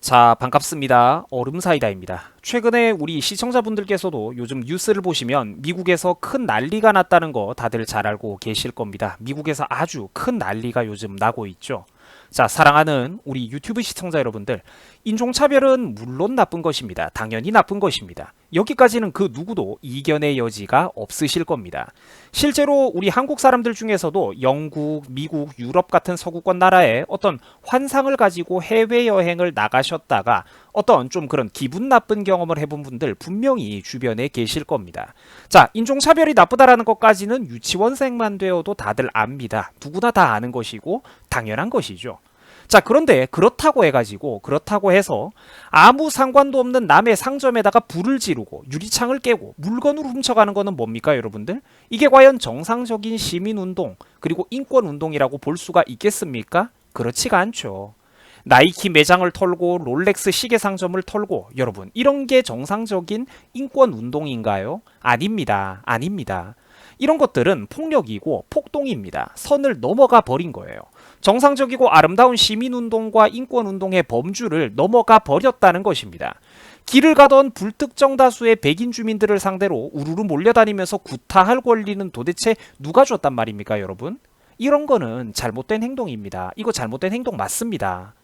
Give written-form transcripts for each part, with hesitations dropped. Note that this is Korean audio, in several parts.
자, 반갑습니다. 얼음사이다입니다. 최근에 우리 시청자분들께서도 요즘 뉴스를 보시면 미국에서 큰 난리가 났다는 거 다들 잘 알고 계실 겁니다. 미국에서 아주 큰 난리가 요즘 나고 있죠. 자, 사랑하는 우리 유튜브 시청자 여러분들, 인종차별은 물론 나쁜 것입니다. 당연히 나쁜 것입니다. 여기까지는 그 누구도 이견의 여지가 없으실 겁니다. 실제로 우리 한국 사람들 중에서도 영국, 미국, 유럽 같은 서구권 나라에 어떤 환상을 가지고 해외여행을 나가셨다가 어떤 좀 그런 기분 나쁜 경험을 해본 분들 분명히 주변에 계실 겁니다. 자, 인종차별이 나쁘다라는 것까지는 유치원생만 되어도 다들 압니다. 누구나 다 아는 것이고 당연한 것이죠. 자, 그런데 그렇다고 해서 아무 상관도 없는 남의 상점에다가 불을 지르고 유리창을 깨고 물건을 훔쳐가는 거는 뭡니까, 여러분들? 이게 과연 정상적인 시민운동 그리고 인권운동이라고 볼 수가 있겠습니까? 그렇지가 않죠. 나이키 매장을 털고 롤렉스 시계 상점을 털고, 여러분, 이런 게 정상적인 인권운동인가요? 아닙니다. 아닙니다. 이런 것들은 폭력이고 폭동입니다. 선을 넘어가 버린 거예요. 정상적이고 아름다운 시민운동과 인권운동의 범주를 넘어가 버렸다는 것입니다. 길을 가던 불특정 다수의 백인 주민들을 상대로 우르르 몰려다니면서 구타할 권리는 도대체 누가 줬단 말입니까, 여러분? 이런 거는 잘못된 행동입니다. 이거 잘못된 행동 맞습니다.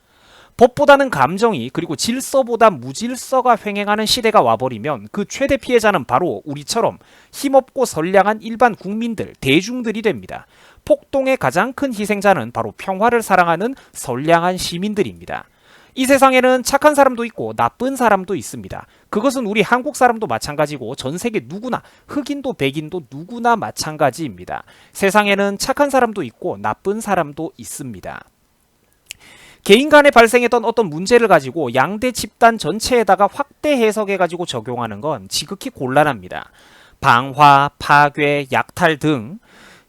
법보다는 감정이, 그리고 질서보다 무질서가 횡행하는 시대가 와버리면 그 최대 피해자는 바로 우리처럼 힘없고 선량한 일반 국민들, 대중들이 됩니다. 폭동의 가장 큰 희생자는 바로 평화를 사랑하는 선량한 시민들입니다. 이 세상에는 착한 사람도 있고 나쁜 사람도 있습니다. 그것은 우리 한국 사람도 마찬가지고 전 세계 누구나, 흑인도 백인도 누구나 마찬가지입니다. 세상에는 착한 사람도 있고 나쁜 사람도 있습니다. 개인 간에 발생했던 어떤 문제를 가지고 양대 집단 전체에다가 확대 해석해가지고 적용하는 건 지극히 곤란합니다. 방화, 파괴, 약탈 등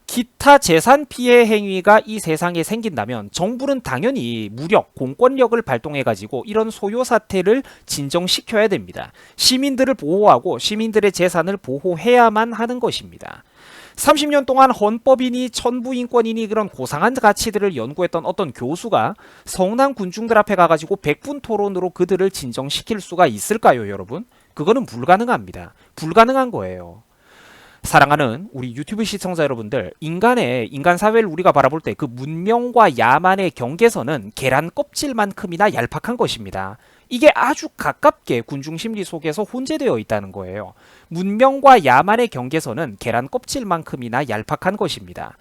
기타 재산 피해 행위가 이 세상에 생긴다면 정부는 당연히 무력, 공권력을 발동해가지고 이런 소요 사태를 진정시켜야 됩니다. 시민들을 보호하고 시민들의 재산을 보호해야만 하는 것입니다. 30년 동안 헌법이니 천부인권이니 그런 고상한 가치들을 연구했던 어떤 교수가 성난 군중들 앞에 가가지고 100분 토론으로 그들을 진정시킬 수가 있을까요, 여러분? 그거는 불가능합니다. 불가능한 거예요. 사랑하는 우리 유튜브 시청자 여러분들, 인간 사회를 우리가 바라볼 때 그 문명과 야만의 경계선은 계란 껍질만큼이나 얄팍한 것입니다. 이게 아주 가깝게 군중심리 속에서 혼재되어 있다는 거예요. 문명과 야만의 경계선은 계란 껍질만큼이나 얄팍한 것입니다.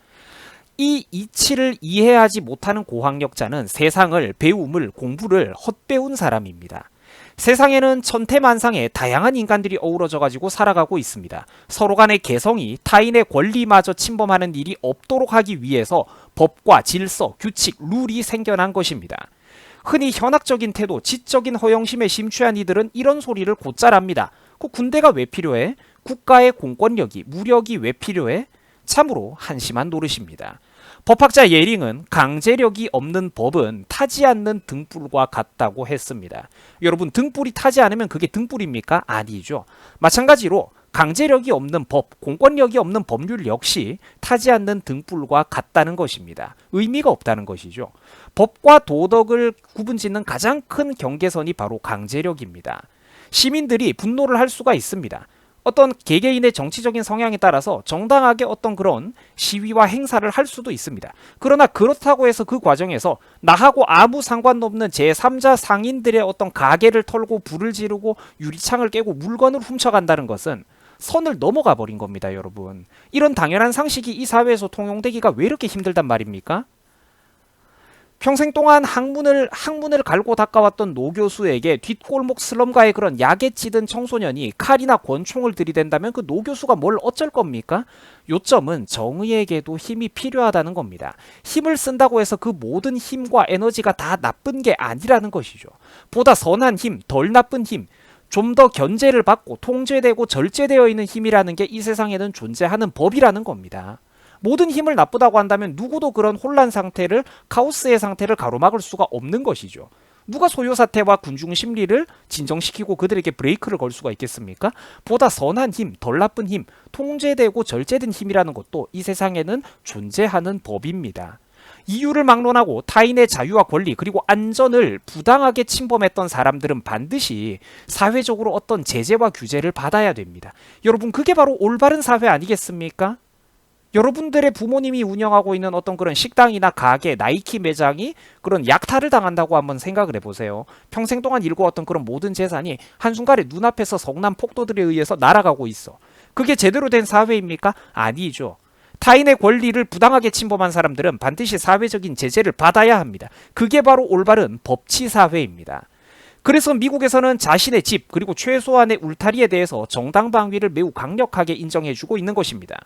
이 이치를 이해하지 못하는 고학력자는 세상을, 배움을, 공부를 헛배운 사람입니다. 세상에는 천태만상의 다양한 인간들이 어우러져 가지고 살아가고 있습니다. 서로 간의 개성이 타인의 권리마저 침범하는 일이 없도록 하기 위해서 법과 질서, 규칙, 룰이 생겨난 것입니다. 흔히 현학적인 태도, 지적인 허영심에 심취한 이들은 이런 소리를 곧잘 합니다. 그 군대가 왜 필요해? 국가의 공권력이, 무력이 왜 필요해? 참으로 한심한 노릇입니다. 법학자 예링은 강제력이 없는 법은 타지 않는 등불과 같다고 했습니다. 여러분, 등불이 타지 않으면 그게 등불입니까? 아니죠. 마찬가지로 강제력이 없는 법, 공권력이 없는 법률 역시 타지 않는 등불과 같다는 것입니다. 의미가 없다는 것이죠. 법과 도덕을 구분짓는 가장 큰 경계선이 바로 강제력입니다. 시민들이 분노를 할 수가 있습니다. 어떤 개개인의 정치적인 성향에 따라서 정당하게 어떤 그런 시위와 행사를 할 수도 있습니다. 그러나 그렇다고 해서 그 과정에서 나하고 아무 상관도 없는 제3자 상인들의 어떤 가게를 털고 불을 지르고 유리창을 깨고 물건을 훔쳐간다는 것은 선을 넘어가 버린 겁니다, 여러분. 이런 당연한 상식이 이 사회에서 통용되기가 왜 이렇게 힘들단 말입니까? 평생 동안 학문을 갈고 닦아왔던 노 교수에게 뒷골목 슬럼가의 그런 약에 찌든 청소년이 칼이나 권총을 들이댄다면 그 노 교수가 뭘 어쩔 겁니까? 요점은 정의에게도 힘이 필요하다는 겁니다. 힘을 쓴다고 해서 그 모든 힘과 에너지가 다 나쁜 게 아니라는 것이죠. 보다 선한 힘, 덜 나쁜 힘, 좀 더 견제를 받고 통제되고 절제되어 있는 힘이라는 게 이 세상에는 존재하는 법이라는 겁니다. 모든 힘을 나쁘다고 한다면 누구도 그런 혼란 상태를, 카오스의 상태를 가로막을 수가 없는 것이죠. 누가 소요 사태와 군중 심리를 진정시키고 그들에게 브레이크를 걸 수가 있겠습니까? 보다 선한 힘, 덜 나쁜 힘, 통제되고 절제된 힘이라는 것도 이 세상에는 존재하는 법입니다. 이유를 막론하고 타인의 자유와 권리 그리고 안전을 부당하게 침범했던 사람들은 반드시 사회적으로 어떤 제재와 규제를 받아야 됩니다. 여러분, 그게 바로 올바른 사회 아니겠습니까? 여러분들의 부모님이 운영하고 있는 어떤 그런 식당이나 가게, 나이키 매장이 그런 약탈을 당한다고 한번 생각을 해보세요. 평생 동안 일궈왔던 그런 모든 재산이 한순간에 눈앞에서 성남 폭도들에 의해서 날아가고 있어. 그게 제대로 된 사회입니까? 아니죠. 타인의 권리를 부당하게 침범한 사람들은 반드시 사회적인 제재를 받아야 합니다. 그게 바로 올바른 법치 사회입니다. 그래서 미국에서는 자신의 집 그리고 최소한의 울타리에 대해서 정당 방위를 매우 강력하게 인정해주고 있는 것입니다.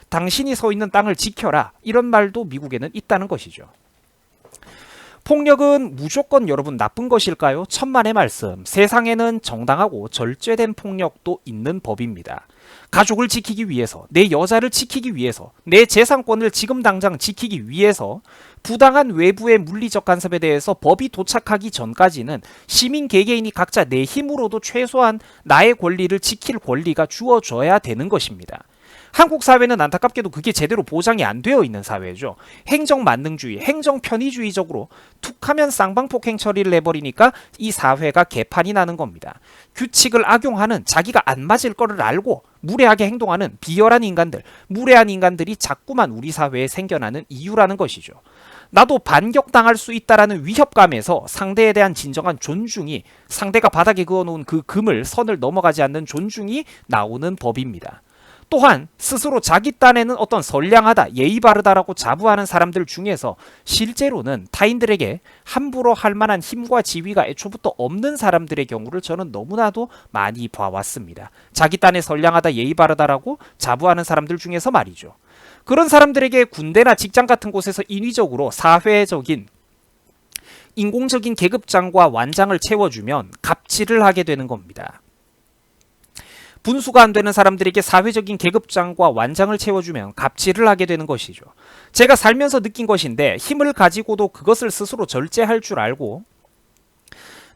당신이 서 있는 땅을 지켜라, 이런 말도 미국에는 있다는 것이죠. 폭력은 무조건 여러분 나쁜 것일까요? 천만의 말씀. 세상에는 정당하고 절제된 폭력도 있는 법입니다. 가족을 지키기 위해서, 내 여자를 지키기 위해서, 내 재산권을 지금 당장 지키기 위해서 부당한 외부의 물리적 간섭에 대해서 법이 도착하기 전까지는 시민 개개인이 각자 내 힘으로도 최소한 나의 권리를 지킬 권리가 주어져야 되는 것입니다. 한국 사회는 안타깝게도 그게 제대로 보장이 안 되어 있는 사회죠. 행정 만능주의, 행정 편의주의적으로 툭하면 쌍방폭행 처리를 해버리니까 이 사회가 개판이 나는 겁니다. 규칙을 악용하는, 자기가 안 맞을 거를 알고 무례하게 행동하는 비열한 인간들, 무례한 인간들이 자꾸만 우리 사회에 생겨나는 이유라는 것이죠. 나도 반격당할 수 있다라는 위협감에서 상대에 대한 진정한 존중이, 상대가 바닥에 그어놓은 그 금을, 선을 넘어가지 않는 존중이 나오는 법입니다. 또한 스스로 자기 딴에는 어떤 선량하다, 예의 바르다라고 자부하는 사람들 중에서 실제로는 타인들에게 함부로 할 만한 힘과 지위가 애초부터 없는 사람들의 경우를 저는 너무나도 많이 봐왔습니다. 자기 딴에 선량하다, 예의 바르다라고 자부하는 사람들 중에서 말이죠. 그런 사람들에게 군대나 직장 같은 곳에서 인위적으로 사회적인 인공적인 계급장과 완장을 채워주면 갑질을 하게 되는 겁니다. 분수가 안 되는 사람들에게 사회적인 계급장과 완장을 채워주면 갑질을 하게 되는 것이죠. 제가 살면서 느낀 것인데, 힘을 가지고도 그것을 스스로 절제할 줄 알고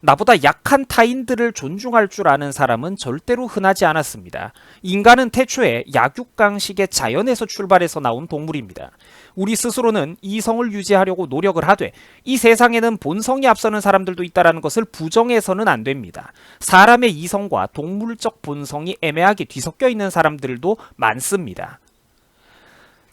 나보다 약한 타인들을 존중할 줄 아는 사람은 절대로 흔하지 않았습니다. 인간은 태초에 약육강식의 자연에서 출발해서 나온 동물입니다. 우리 스스로는 이성을 유지하려고 노력을 하되 이 세상에는 본성이 앞서는 사람들도 있다는 것을 부정해서는 안 됩니다. 사람의 이성과 동물적 본성이 애매하게 뒤섞여 있는 사람들도 많습니다.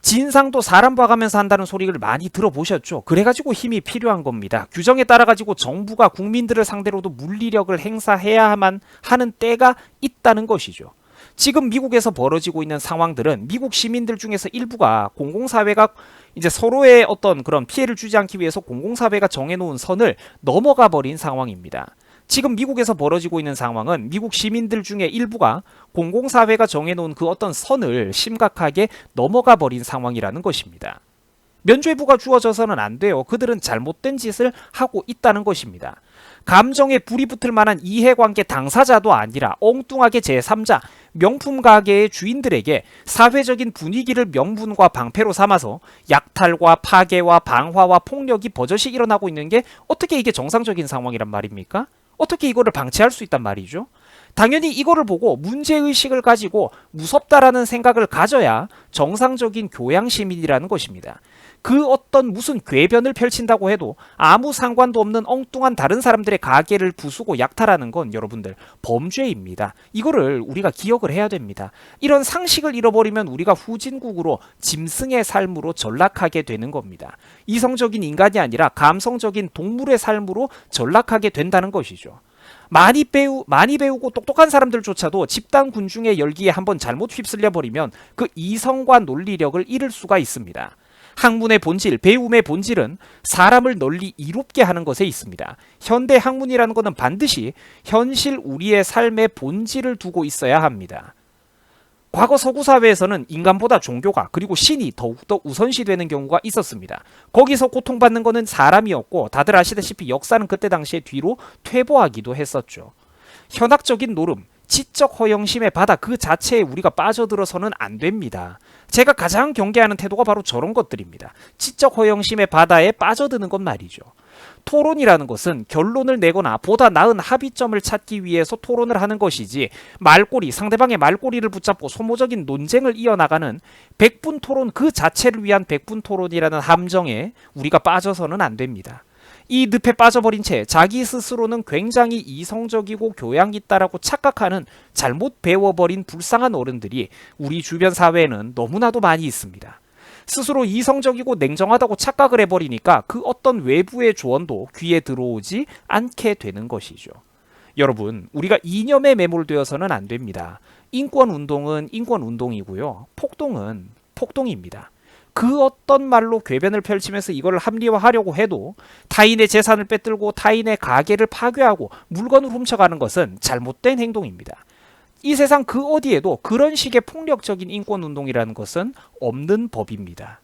진상도 사람 봐가면서 한다는 소리를 많이 들어보셨죠? 그래가지고 힘이 필요한 겁니다. 규정에 따라가지고 정부가 국민들을 상대로도 물리력을 행사해야만 하는 때가 있다는 것이죠. 지금 미국에서 벌어지고 있는 상황들은 미국 시민들 중에서 일부가 공공사회가 이제 서로의 어떤 그런 피해를 주지 않기 위해서 공공사회가 정해놓은 선을 넘어가 버린 상황입니다. 지금 미국에서 벌어지고 있는 상황은 미국 시민들 중에 일부가 공공사회가 정해놓은 그 어떤 선을 심각하게 넘어가 버린 상황이라는 것입니다. 면죄부가 주어져서는 안 돼요. 그들은 잘못된 짓을 하고 있다는 것입니다. 감정에 불이 붙을 만한 이해관계 당사자도 아니라 엉뚱하게 제3자, 명품 가게의 주인들에게 사회적인 분위기를 명분과 방패로 삼아서 약탈과 파괴와 방화와 폭력이 버젓이 일어나고 있는 게 어떻게 이게 정상적인 상황이란 말입니까? 어떻게 이거를 방치할 수 있단 말이죠? 당연히 이거를 보고 문제의식을 가지고 무섭다라는 생각을 가져야 정상적인 교양시민이라는 것입니다. 그 어떤 무슨 궤변을 펼친다고 해도 아무 상관도 없는 엉뚱한 다른 사람들의 가게를 부수고 약탈하는 건 여러분들 범죄입니다. 이거를 우리가 기억을 해야 됩니다. 이런 상식을 잃어버리면 우리가 후진국으로 짐승의 삶으로 전락하게 되는 겁니다. 이성적인 인간이 아니라 감성적인 동물의 삶으로 전락하게 된다는 것이죠. 많이 배우고 똑똑한 사람들조차도 집단 군중의 열기에 한번 잘못 휩쓸려 버리면 그 이성과 논리력을 잃을 수가 있습니다. 학문의 본질, 배움의 본질은 사람을 널리 이롭게 하는 것에 있습니다. 현대 학문이라는 것은 반드시 현실 우리의 삶의 본질을 두고 있어야 합니다. 과거 서구 사회에서는 인간보다 종교가 그리고 신이 더욱더 우선시되는 경우가 있었습니다. 거기서 고통받는 것은 사람이었고 다들 아시다시피 역사는 그때 당시에 뒤로 퇴보하기도 했었죠. 현학적인 노름, 지적 허영심의 바다 그 자체에 우리가 빠져들어서는 안 됩니다. 제가 가장 경계하는 태도가 바로 저런 것들입니다. 지적 허영심의 바다에 빠져드는 것 말이죠. 토론이라는 것은 결론을 내거나 보다 나은 합의점을 찾기 위해서 토론을 하는 것이지 상대방의 말꼬리를 붙잡고 소모적인 논쟁을 이어나가는 백분 토론 그 자체를 위한 백분 토론이라는 함정에 우리가 빠져서는 안 됩니다. 이 늪에 빠져버린 채 자기 스스로는 굉장히 이성적이고 교양 있다라고 착각하는 잘못 배워버린 불쌍한 어른들이 우리 주변 사회에는 너무나도 많이 있습니다. 스스로 이성적이고 냉정하다고 착각을 해버리니까 그 어떤 외부의 조언도 귀에 들어오지 않게 되는 것이죠. 여러분, 우리가 이념에 매몰되어서는 안 됩니다. 인권운동은 인권운동이고요. 폭동은 폭동입니다. 그 어떤 말로 궤변을 펼치면서 이걸 합리화하려고 해도 타인의 재산을 빼들고 타인의 가게를 파괴하고 물건을 훔쳐가는 것은 잘못된 행동입니다. 이 세상 그 어디에도 그런 식의 폭력적인 인권운동이라는 것은 없는 법입니다.